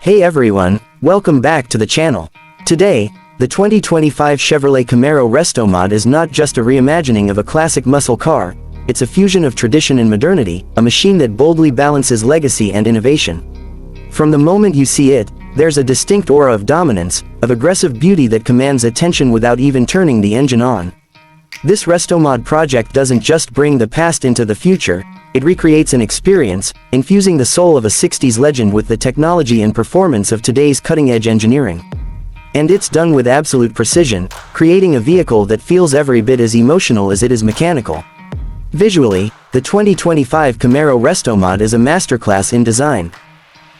Hey everyone, welcome back to the channel. Today, the 2025 Chevrolet Camaro Restomod is not just a reimagining of a classic muscle car, it's a fusion of tradition and modernity, a machine that boldly balances legacy and innovation. From the moment you see it, there's a distinct aura of dominance, of aggressive beauty that commands attention without even turning the engine on. This Restomod project doesn't just bring the past into the future, it recreates an experience, infusing the soul of a 60s legend with the technology and performance of today's cutting-edge engineering. And it's done with absolute precision, creating a vehicle that feels every bit as emotional as it is mechanical. Visually, the 2025 Camaro Restomod is a masterclass in design.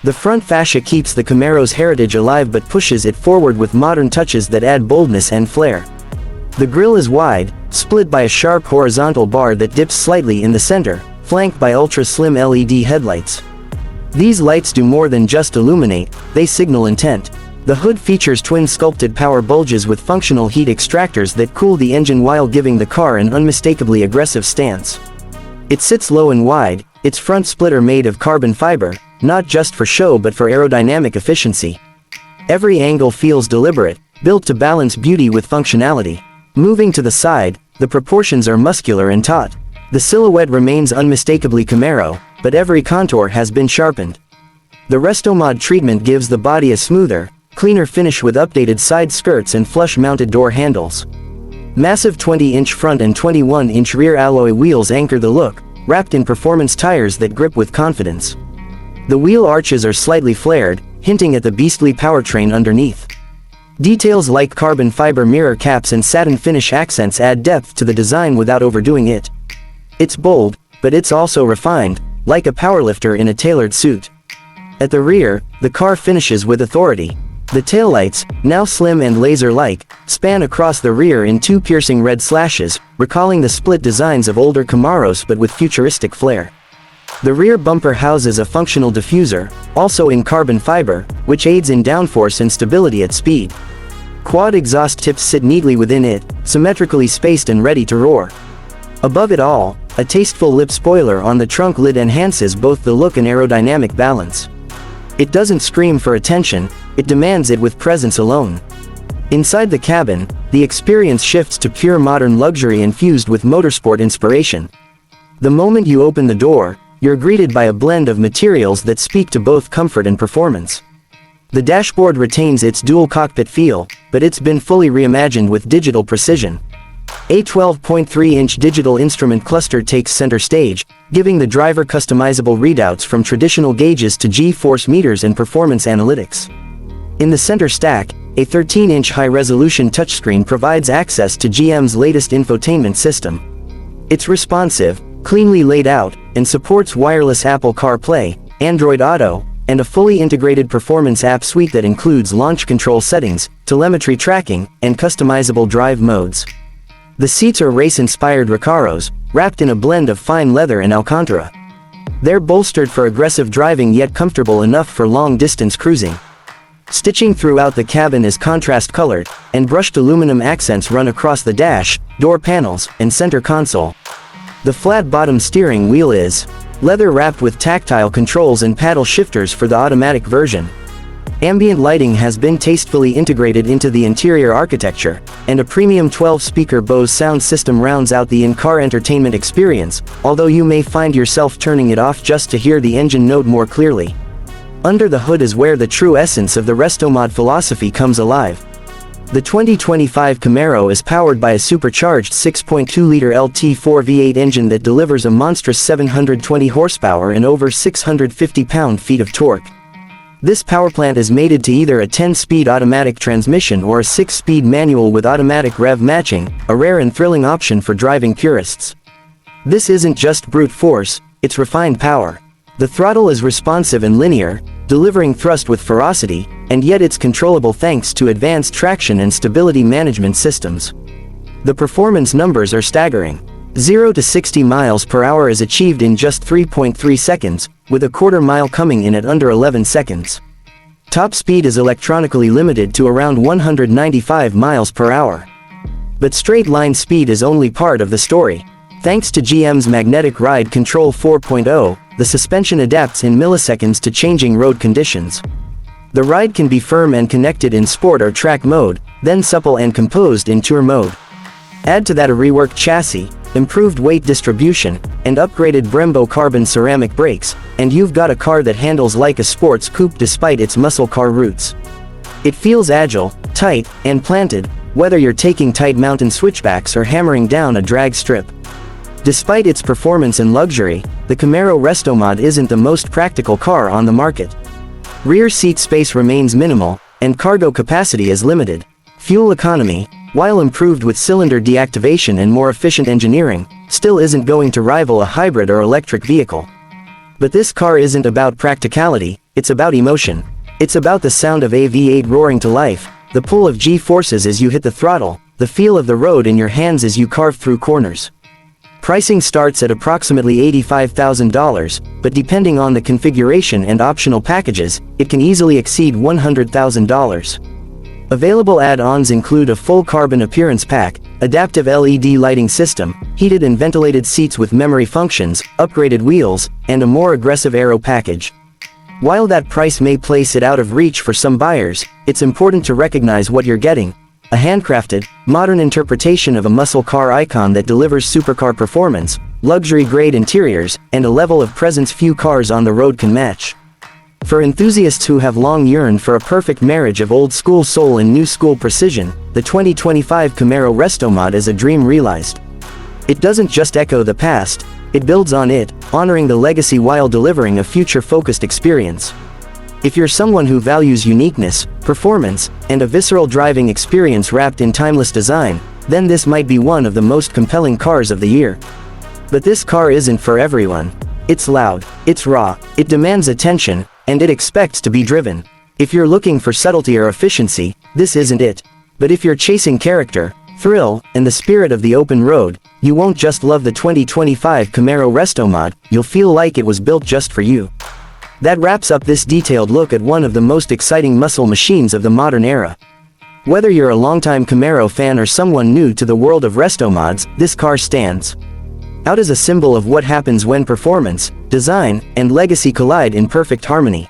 The front fascia keeps the Camaro's heritage alive but pushes it forward with modern touches that add boldness and flair. The grille is wide, split by a sharp horizontal bar that dips slightly in the center, flanked by ultra-slim LED headlights. These lights do more than just illuminate, they signal intent. The hood features twin sculpted power bulges with functional heat extractors that cool the engine while giving the car an unmistakably aggressive stance. It sits low and wide, its front splitter made of carbon fiber, not just for show but for aerodynamic efficiency. Every angle feels deliberate, built to balance beauty with functionality. Moving to the side, the proportions are muscular and taut. The silhouette remains unmistakably Camaro, but every contour has been sharpened. The Restomod treatment gives the body a smoother, cleaner finish with updated side skirts and flush-mounted door handles. Massive 20-inch front and 21-inch rear alloy wheels anchor the look, wrapped in performance tires that grip with confidence. The wheel arches are slightly flared, hinting at the beastly powertrain underneath. Details like carbon fiber mirror caps and satin finish accents add depth to the design without overdoing it. It's bold, but it's also refined, like a powerlifter in a tailored suit. At the rear, the car finishes with authority. The taillights, now slim and laser-like, span across the rear in two piercing red slashes, recalling the split designs of older Camaros but with futuristic flair. The rear bumper houses a functional diffuser, also in carbon fiber, which aids in downforce and stability at speed. Quad exhaust tips sit neatly within it, symmetrically spaced and ready to roar. Above it all, a tasteful lip spoiler on the trunk lid enhances both the look and aerodynamic balance. It doesn't scream for attention, it demands it with presence alone. Inside the cabin, the experience shifts to pure modern luxury infused with motorsport inspiration. The moment you open the door, you're greeted by a blend of materials that speak to both comfort and performance. The dashboard retains its dual cockpit feel, but it's been fully reimagined with digital precision. A 12.3-inch digital instrument cluster takes center stage, giving the driver customizable readouts from traditional gauges to G-force meters and performance analytics. In the center stack, a 13-inch high-resolution touchscreen provides access to GM's latest infotainment system. It's responsive, cleanly laid out, and supports wireless Apple CarPlay, Android Auto, and a fully integrated performance app suite that includes launch control settings, telemetry tracking, and customizable drive modes. The seats are race-inspired Recaros, wrapped in a blend of fine leather and Alcantara. They're bolstered for aggressive driving yet comfortable enough for long-distance cruising. Stitching throughout the cabin is contrast-colored, and brushed aluminum accents run across the dash, door panels, and center console. The flat-bottom steering wheel is leather-wrapped with tactile controls and paddle shifters for the automatic version. Ambient lighting has been tastefully integrated into the interior architecture, and a premium 12-speaker Bose sound system rounds out the in-car entertainment experience, although you may find yourself turning it off just to hear the engine note more clearly. Under the hood is where the true essence of the Restomod philosophy comes alive. The 2025 Camaro is powered by a supercharged 6.2-liter LT4 V8 engine that delivers a monstrous 720 horsepower and over 650 pound-feet of torque. This powerplant is mated to either a 10-speed automatic transmission or a 6-speed manual with automatic rev matching, a rare and thrilling option for driving purists. This isn't just brute force, it's refined power. The throttle is responsive and linear, delivering thrust with ferocity, and yet it's controllable thanks to advanced traction and stability management systems. The performance numbers are staggering. 0 to 60 miles per hour is achieved in just 3.3 seconds, with a quarter mile coming in at under 11 seconds. Top speed is electronically limited to around 195 miles per hour. But straight-line speed is only part of the story. Thanks to GM's Magnetic Ride Control 4.0, the suspension adapts in milliseconds to changing road conditions. The ride can be firm and connected in sport or track mode, then supple and composed in tour mode. Add to that a reworked chassis, improved weight distribution, and upgraded Brembo carbon ceramic brakes, and you've got a car that handles like a sports coupe despite its muscle car roots. It feels agile, tight, and planted, whether you're taking tight mountain switchbacks or hammering down a drag strip. Despite its performance and luxury, the Camaro Restomod isn't the most practical car on the market. Rear seat space remains minimal, and cargo capacity is limited. Fuel economy, while improved with cylinder deactivation and more efficient engineering, still isn't going to rival a hybrid or electric vehicle. But this car isn't about practicality, it's about emotion. It's about the sound of a V8 roaring to life, the pull of G-forces as you hit the throttle, the feel of the road in your hands as you carve through corners. Pricing starts at approximately $85,000, but depending on the configuration and optional packages, it can easily exceed $100,000. Available add-ons include a full carbon appearance pack, adaptive LED lighting system, heated and ventilated seats with memory functions, upgraded wheels, and a more aggressive aero package. While that price may place it out of reach for some buyers, it's important to recognize what you're getting: a handcrafted, modern interpretation of a muscle car icon that delivers supercar performance, luxury-grade interiors, and a level of presence few cars on the road can match. For enthusiasts who have long yearned for a perfect marriage of old-school soul and new-school precision, the 2025 Camaro Restomod is a dream realized. It doesn't just echo the past, it builds on it, honoring the legacy while delivering a future-focused experience. If you're someone who values uniqueness, performance, and a visceral driving experience wrapped in timeless design, then this might be one of the most compelling cars of the year. But this car isn't for everyone. It's loud, it's raw, it demands attention, and it expects to be driven. If you're looking for subtlety or efficiency, this isn't it. But if you're chasing character, thrill, and the spirit of the open road, you won't just love the 2025 Camaro Restomod, you'll feel like it was built just for you. That wraps up this detailed look at one of the most exciting muscle machines of the modern era. Whether you're a longtime Camaro fan or someone new to the world of Restomods, this car stands out as a symbol of what happens when performance, design, and legacy collide in perfect harmony.